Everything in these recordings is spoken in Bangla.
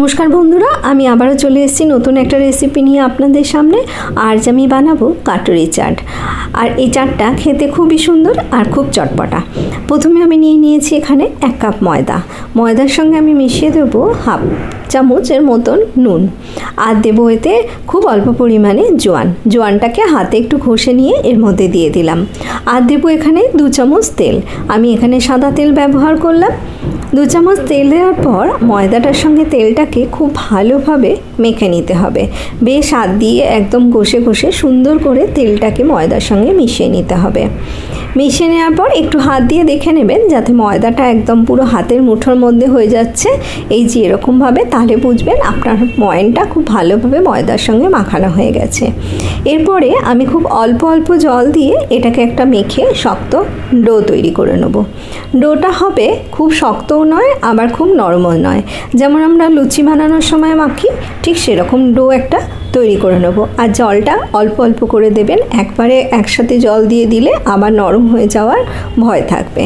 नमस्कार बंधुरा आमी आबारो चले एसेछि नतून एकटा रेसिपि निये आपनादेर सामने। आज आमी बानाबो काटुरी चाट। और ये चाटटा खेते खूबई सुंदर और खूब चटपटा। प्रथमे आमी निये नियेछि एखाने 1 काप मयदा। मयदार संगे आमी मिशिये देबो हाफ चामचेर मतन नुन और देबो एते खूब अल्प परिमाणे जोयान। जोयानटाके हाथे एकटु घषे निये एर मध्य दिये दिलाम। और देबो एखाने 2 चामच तेल। आमी एखाने सादा तेल व्यवहार करलाम। 2 चामच तेल देওয়ার পর ময়দাটার সঙ্গে তেলটাকে খুব ভালোভাবে মেখে নিতে হবে। বেশ হাত দিয়ে একদম ঘষে ঘষে সুন্দর করে তেলটাকে ময়দার সঙ্গে মিশিয়ে নিতে হবে। মিশিয়ে নেওয়ার পর একটু হাত দিয়ে দেখে নেবেন যাতে ময়দাটা একদম পুরো হাতের মুঠোর মধ্যে হয়ে যাচ্ছে। এই যে এরকম ভাবে তাহলে বুঝবেন আপনার ময়নটা খুব ভালোভাবে ময়দার সঙ্গে মাখানো হয়ে গেছে। এরপরে আমি খুব অল্প অল্প জল দিয়ে এটাকে একটা মেখে শক্ত ডো তৈরি করে নেব। ডোটা হবে খুব শক্তও নয় আবার খুব নরমও নয়। যেমন আমরা লুচি বানানোর সময় মাখি ঠিক সেরকম ডো একটা তৈরি করে নেব। আর জলটা অল্প অল্প করে দেবেন। একবারে একসাথে জল দিয়ে দিলে আবার নরম হয়ে যাওয়ার ভয় থাকবে।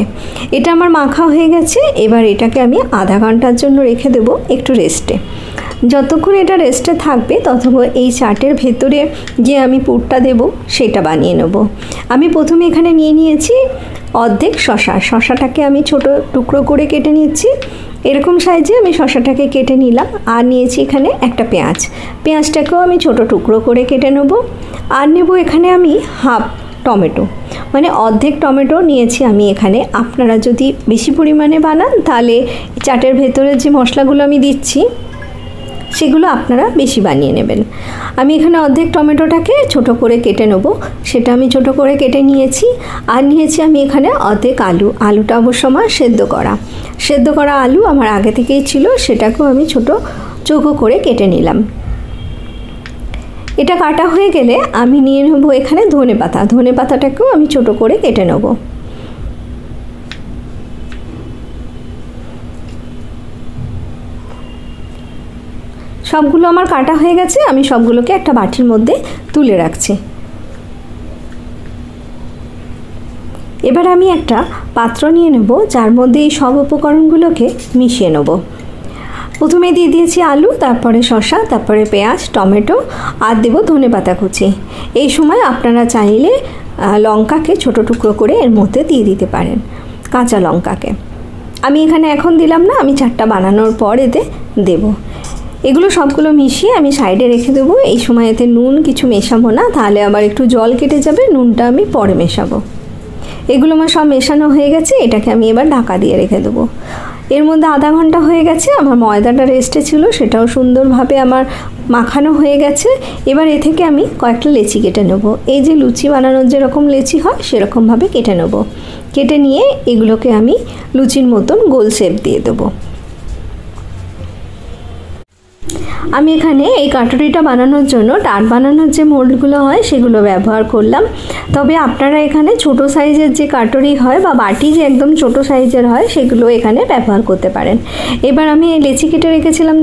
এটা আমার মাখা হয়ে গেছে। এবার এটাকে আমি আধা ঘন্টার জন্য রেখে দেব একটু রেস্টে। যতক্ষণ এটা রেস্টে থাকবে ততক্ষণ এই চাটের ভেতরে যে আমি পুরটা দেব সেটা বানিয়ে নেব। আমি প্রথমে এখানে নিয়ে নিয়েছি অর্ধেক শসা। শসাটাকে আমি ছোট টুকরো করে কেটে নিচ্ছি। এরকম সাইজে আমি শসাটাকে কেটে নিলাম। আর নিয়েছি এখানে একটা পেঁয়াজ। পেঁয়াজটাকেও আমি ছোট টুকরো করে কেটে নেব। আর নেব এখানে আমি হাফ টমেটো, মানে অর্ধেক টমেটো নিয়েছি আমি এখানে। আপনারা যদি বেশি পরিমাণে বানান তাহলে চাটের ভেতরে যে মশলাগুলো আমি দিচ্ছি সেগুলো আপনারা বেশি বানিয়ে নেবেন। আমি এখানে অর্ধেক টমেটোটাকে ছোট করে কেটে নেব, সেটা আমি ছোট করে কেটে নিয়েছি। আর নিয়েছি আমি এখানে অর্ধেক আলু। আলুটা অবশ্য আমার সেদ্ধ করা আলু আমার আগে থেকেই ছিল, সেটাকেও আমি ছোট চৌকো করে কেটে নিলাম। এটা কাটা হয়ে গেলে আমি নিয়ে নেব এখানে ধনেপাতা। ধনেপাতাটাকেও আমি ছোট করে কেটে নেব। সবগুলো আমার কাটা হয়ে গেছে। আমি সবগুলোকে একটা বাটির মধ্যে তুলে রাখছি। এবার আমি একটা পাত্র নিয়ে নেব যার মধ্যে এই সব উপকরণগুলোকে মিশিয়ে নেব। প্রথমে দিয়ে দিয়েছি আলু, তারপরে শসা, তারপরে পেঁয়াজ, টমেটো আর দেব ধনেপাতা কুচি। এই সময় আপনারা চাইলে লঙ্কাকে ছোট টুকরো করে এর মধ্যে দিয়ে দিতে পারেন, কাঁচা লঙ্কাকে। আমি এখানে এখন দিলাম না, আমি চাটটা বানানোর পর এতে দেব। এগুলো সবগুলো মিশিয়ে আমি সাইডে রেখে দেবো। এই সময় এতে নুন কিছু মেশাবো না, তাহলে আবার একটু জল কেটে যাবে। নুনটা আমি পরে মেশাবো। এগুলো আমার সব মেশানো হয়ে গেছে। এটাকে আমি এবার ঢাকা দিয়ে রেখে দেবো। এর মধ্যে আধা ঘন্টা হয়ে গেছে। আমার ময়দাটা রেস্টে ছিল, সেটাও সুন্দরভাবে আমার মাখানো হয়ে গেছে। এবার এ থেকে আমি কয়েকটা লেচি কেটে নেব। এই যে লুচি বানানোর যেরকম লেচি হয় সেরকমভাবে কেটে নেব। কেটে নিয়ে এগুলোকে আমি লুচির মতন গোল শেপ দিয়ে দেবো। আমি এখানে এই কাটুরিটা বানানোর জন্য টাট বানানোর যে মোল্ডগুলো হয় সেগুলো ব্যবহার করলাম। তবে আপনারা এখানে ছোট সাইজের যে কাটুরি হয় বা বাটি যে একদম ছোট সাইজের হয় সেগুলো এখানে ব্যবহার করতে পারেন। এবার আমি এই লেচি কেটে রেখেছিলাম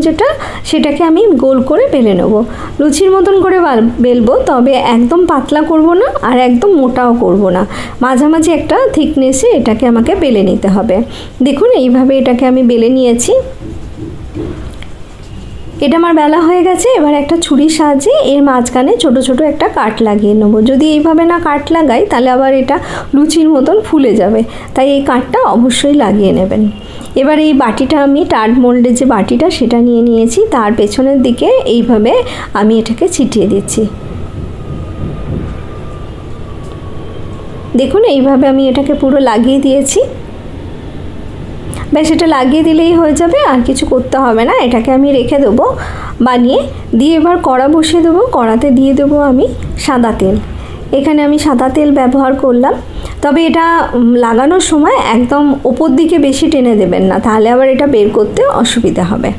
সেটাকে আমি গোল করে বেলে নেব। লুচির মতন করে বেলবো, তবে একদম পাতলা করব না আর একদম মোটাও করব না। মাঝামাঝি একটা থিকনেসে এটাকে আমাকে বেলে নিতে হবে। দেখুন এইভাবে এটাকে আমি বেলে নিয়েছি। এটা আমার বেলা হয়ে গেছে। এবার একটা ছুরির সাহায্যে এর মাঝখানে ছোট ছোট একটা কাট লাগিয়ে নেব। যদি এইভাবে না কাট লাগাই তাহলে আবার এটা লুচির মতন ফুলে যাবে, তাই এই কাটটা অবশ্যই লাগিয়ে নেবেন। এবার এই বাটিটা আমি টাট মোল্ডের যে বাটিটা সেটা নিয়ে নিয়েছি, তার পেছনের দিকে এইভাবে আমি এটাকে ছিটিয়ে দিচ্ছি। দেখুন এইভাবে আমি এটাকে পুরো লাগিয়ে দিয়েছি। ব্যাস এটা লাগিয়ে দিলেই হয়ে যাবে, আর কিছু করতে হবে না। এটাকে আমি রেখে দেবো বানিয়ে দিয়ে। এবার কড়া বসিয়ে দেবো। কড়াতে দিয়ে দেবো আমি সাদা তেল। এখানে আমি সাদা তেল ব্যবহার করলাম। তবে এটা লাগানোর সময় একদম ওপর দিকে বেশি টেনে দেবেন না, তাহলে আবার এটা বের করতে অসুবিধা হবে।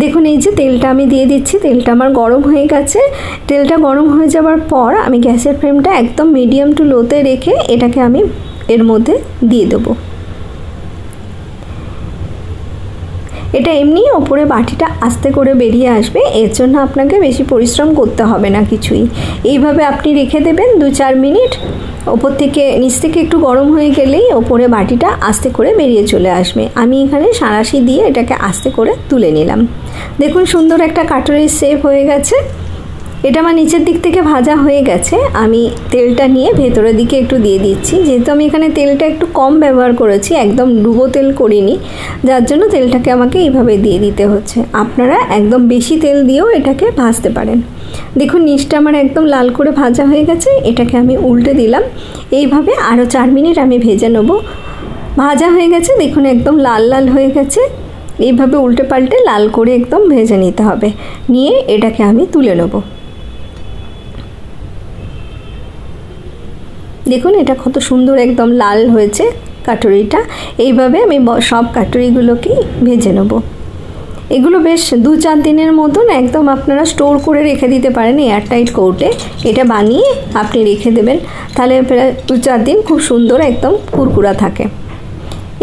দেখুন এই যে তেলটা আমি দিয়ে দিচ্ছি। তেলটা আমার গরম হয়ে গেছে। তেলটা গরম হয়ে যাওয়ার পর আমি গ্যাসের ফ্লেমটা একদম মিডিয়াম টু লোতে রেখে এটাকে আমি এর মধ্যে দিয়ে দেবো। এটা এমনি ওপরে বাটিটা আস্তে করে বেরিয়ে আসবে, এর জন্য আপনাকে বেশি পরিশ্রম করতে হবে না কিছুই। এইভাবে আপনি রেখে দেবেন 2-4 মিনিট। ওপর থেকে নিচ থেকে একটু গরম হয়ে গেলেই ওপরে বাটিটা আস্তে করে বেরিয়ে চলে আসবে। আমি এখানে সাঁড়াশি দিয়ে এটাকে আস্তে করে তুলে নিলাম। দেখুন সুন্দর একটা কাটুরির শেপ হয়ে গেছে। এটা আমার নিচের দিক থেকে ভাজা হয়ে গেছে। আমি তেলটা নিয়ে ভেতরের দিকে একটু দিয়ে দিচ্ছি। যেহেতু আমি এখানে তেলটা একটু কম ব্যবহার করেছি, একদম ডুবো তেল করিনি, যার জন্য তেলটাকে আমাকে এইভাবে দিয়ে দিতে হচ্ছে। আপনারা একদম বেশি তেল দিয়েও এটাকে ভাজতে পারেন। দেখুন নিচটা আমার একদম লাল করে ভাজা হয়ে গেছে। এটাকে আমি উল্টে দিলাম। এইভাবে আরও 4 মিনিট আমি ভেজে নেব। ভাজা হয়ে গেছে, দেখুন একদম লাল লাল হয়ে গেছে। এইভাবে উল্টে পাল্টে লাল করে একদম ভেজে নিতে হবে। নিয়ে এটাকে আমি তুলে নেব। দেখুন এটা কত সুন্দর একদম লাল হয়েছে কাটুরিটা। এইভাবে আমি সব কাটুরিগুলোকেই ভেজে নেব। এগুলো বেশ 2-4 দিনের মতন একদম আপনারা স্টোর করে রেখে দিতে পারেন এয়ারটাইট কৌটে। এটা বানিয়ে আপনি রেখে দেবেন, তাহলে প্রায় 2-4 দিন খুব সুন্দর একদম কুরকুরা থাকে।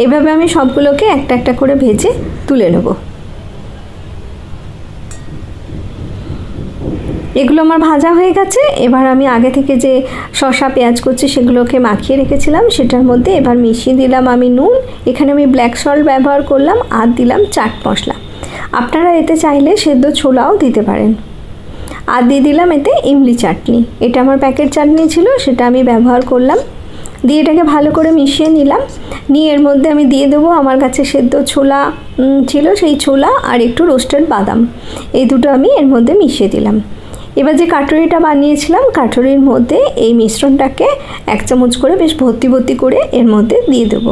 এভাবে আমি সবগুলোকে একটা একটা করে ভেজে তুলে নেব। এগুলো আমার ভাজা হয়ে গেছে। এবার আমি আগে থেকে যে শসা পেঁয়াজ কুচি সেগুলোকে মাখিয়ে রেখেছিলাম সেটার মধ্যে এবার মিশিয়ে দিলাম আমি নুন। এখানে আমি ব্ল্যাক সল্ট ব্যবহার করলাম আর দিলাম চাট মশলা। আপনারা এতে চাইলে সেদ্ধ ছোলাও দিতে পারেন। আর দিয়ে দিলাম এতে ইমলি চাটনি। এটা আমার প্যাকেট চাটনি ছিল, সেটা আমি ব্যবহার করলাম। দিয়ে এটাকে ভালো করে মিশিয়ে নিলাম। নিয়ে এর মধ্যে আমি দিয়ে দেবো আমার কাছে সেদ্ধ ছোলা ছিল, সেই ছোলা আর একটু রোস্টেড বাদাম, এই দুটো আমি এর মধ্যে মিশিয়ে দিলাম। এবার যে কাটুরিটা বানিয়েছিলাম কাটুরির মধ্যে এই মিশ্রণটাকে 1 চামচ করে বেশ ভর্তি ভর্তি করে এর মধ্যে দিয়ে দেবো।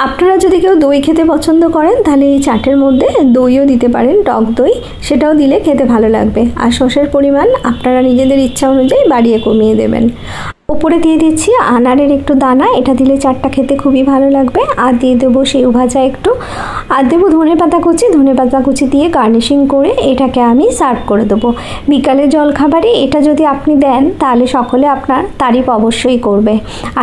আপনারা যদি কেউ দই খেতে পছন্দ করেন তাহলে এই চাটের মধ্যে দইও দিতে পারেন, টক দই, সেটাও দিলে খেতে ভালো লাগবে। আর সসের পরিমাণ আপনারা নিজেদের ইচ্ছা অনুযায়ী বাড়িয়ে কমিয়ে দেবেন। ওপরে দিয়ে দিচ্ছি আনারের একটু দানা, এটা দিলে চাটটা খেতে খুবই ভালো লাগবে। আর দিয়ে দেবো সেউ ভাজা একটু, আর দেবো ধনেপাতা কুচি দিয়ে গার্নিশিং করে এটাকে আমি সার্ভ করে দেবো। বিকালে জলখাবারে এটা যদি আপনি দেন তাহলে সকলে আপনার তারিফ অবশ্যই করবে।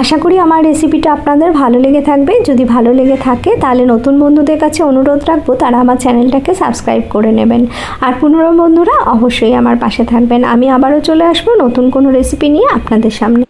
আশা করি আমার রেসিপিটা আপনাদের ভালো লেগে থাকবে। যদি ভালো লেগে থাকে তাহলে নতুন বন্ধুদের কাছে অনুরোধ রাখবো তারা আমার চ্যানেলটাকে সাবস্ক্রাইব করে নেবেন। আর পুনরায় বন্ধুরা অবশ্যই আমার পাশে থাকবেন। আমি আবারও চলে আসবো নতুন কোনো রেসিপি নিয়ে আপনাদের সামনে।